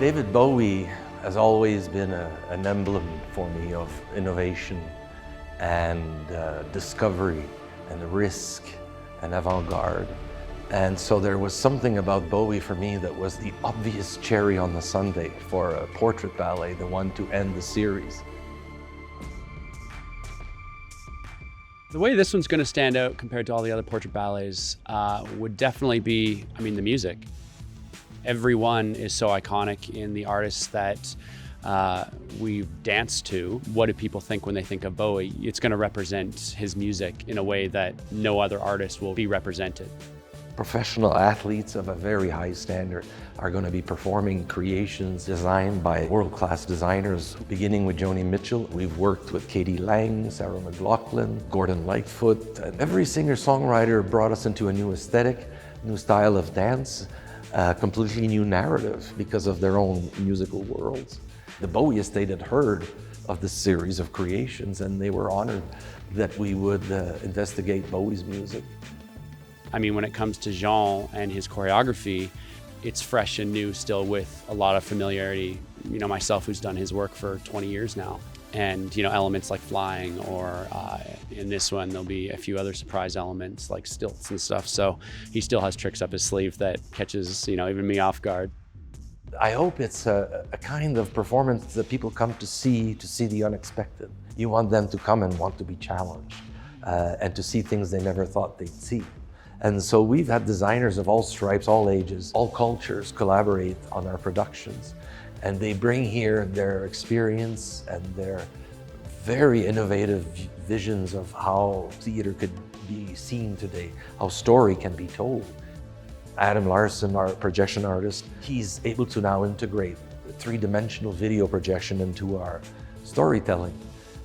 David Bowie has always been an emblem for me of innovation and discovery and risk and avant-garde. And so there was something about Bowie for me that was the obvious cherry on the sundae for a portrait ballet, the one to end the series. The way this one's going to stand out compared to all the other portrait ballets would definitely be, the music. Everyone is so iconic in the artists that we've danced to. What do people think when they think of Bowie? It's going to represent his music in a way that no other artist will be represented. Professional athletes of a very high standard are going to be performing creations designed by world-class designers, beginning with Joni Mitchell. We've worked with Katie Lang, Sarah McLachlan, Gordon Lightfoot, and every singer-songwriter brought us into a new aesthetic, new style of dance, a completely new narrative because of their own musical worlds. The Bowie estate had heard of this series of creations, and they were honored that we would investigate Bowie's music. When it comes to Jean and his choreography, it's fresh and new still with a lot of familiarity. Myself, who's done his work for 20 years now. And, elements like flying, or in this one, there'll be a few other surprise elements like stilts and stuff. So he still has tricks up his sleeve that catches, even me off guard. I hope it's a kind of performance that people come to see the unexpected. You want them to come and want to be challenged and to see things they never thought they'd see. And so we've had designers of all stripes, all ages, all cultures collaborate on our productions. And they bring here their experience and their very innovative visions of how theater could be seen today, how story can be told. Adam Larsen, our projection artist, he's able to now integrate three-dimensional video projection into our storytelling,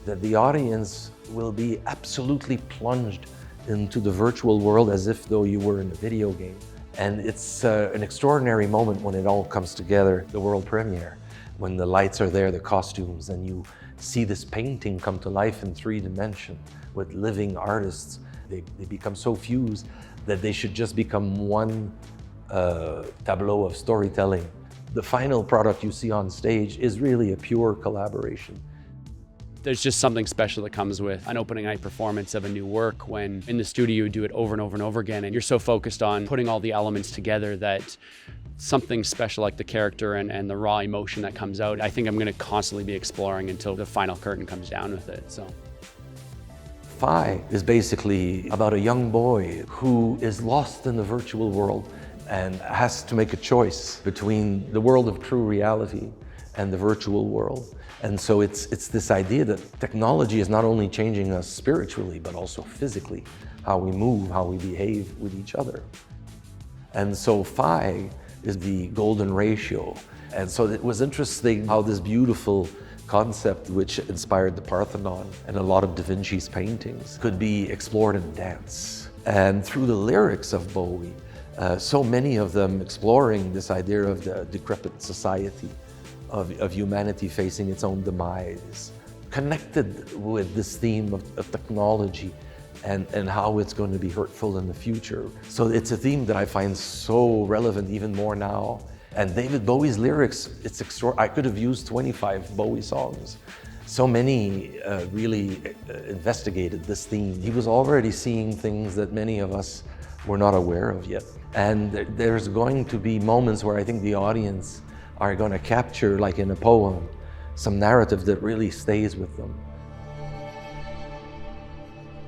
that the audience will be absolutely plunged into the virtual world as if though you were in a video game. And it's an extraordinary moment when it all comes together, the world premiere, when the lights are there, the costumes, and you see this painting come to life in 3 dimensions with living artists. They become so fused that they should just become one tableau of storytelling. The final product you see on stage is really a pure collaboration. There's just something special that comes with an opening night performance of a new work when in the studio you do it over and over and over again, and you're so focused on putting all the elements together that something special like the character and the raw emotion that comes out, I think I'm going to constantly be exploring until the final curtain comes down with it. So. PHI is basically about a young boy who is lost in the virtual world and has to make a choice between the world of true reality and the virtual world. And so it's this idea that technology is not only changing us spiritually, but also physically, how we move, how we behave with each other. And so PHI is the golden ratio. And so it was interesting how this beautiful concept, which inspired the Parthenon and a lot of Da Vinci's paintings, could be explored in dance. And through the lyrics of Bowie, so many of them exploring this idea of the decrepit society, of humanity facing its own demise, connected with this theme of technology and how it's going to be hurtful in the future. So it's a theme that I find so relevant even more now. And David Bowie's lyrics, it's extraordinary. I could have used 25 Bowie songs. So many really investigated this theme. He was already seeing things that many of us were not aware of yet. And there's going to be moments where I think the audience are going to capture, like in a poem, some narrative that really stays with them.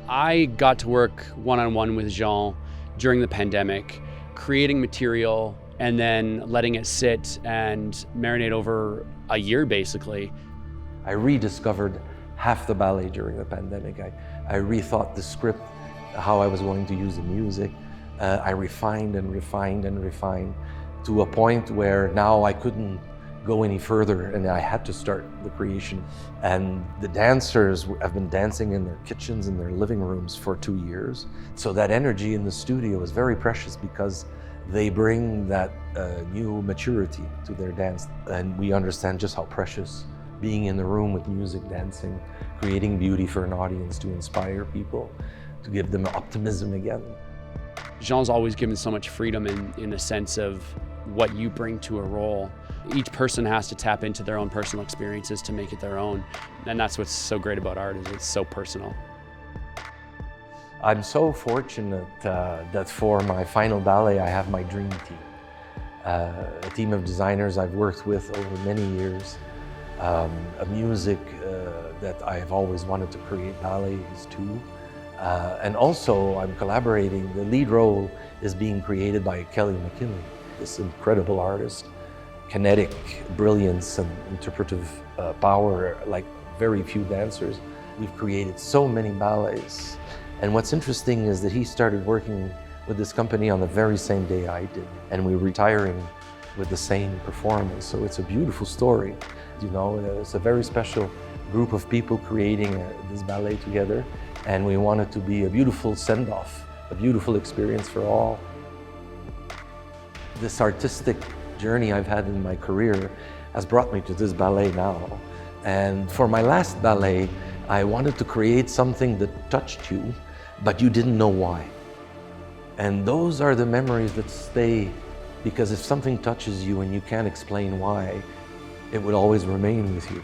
I got to work one-on-one with Jean during the pandemic, creating material and then letting it sit and marinate over a year, basically. I rediscovered half the ballet during the pandemic. I rethought the script, how I was going to use the music. I refined and refined and refined to a point where now I couldn't go any further and I had to start the creation. And the dancers have been dancing in their kitchens and their living rooms for 2 years. So that energy in the studio is very precious because they bring that new maturity to their dance. And we understand just how precious being in the room with music, dancing, creating beauty for an audience to inspire people, to give them optimism again. Jean's always given so much freedom in the sense of what you bring to a role. Each person has to tap into their own personal experiences to make it their own. And that's what's so great about art, is it's so personal. I'm so fortunate that for my final ballet, I have my dream team. A team of designers I've worked with over many years, a music that I've always wanted to create ballets too. And also I'm collaborating, the lead role is being created by Kelley McKinlay, this incredible artist, kinetic brilliance and interpretive power like very few dancers. We've created so many ballets. And what's interesting is that he started working with this company on the very same day I did, and we're retiring with the same performance. So it's a beautiful story. You know, it's a very special group of people creating this ballet together, and we want it to be a beautiful send-off, a beautiful experience for all. This artistic journey I've had in my career has brought me to this ballet now. And for my last ballet, I wanted to create something that touched you, but you didn't know why. And those are the memories that stay, because if something touches you and you can't explain why, it will always remain with you.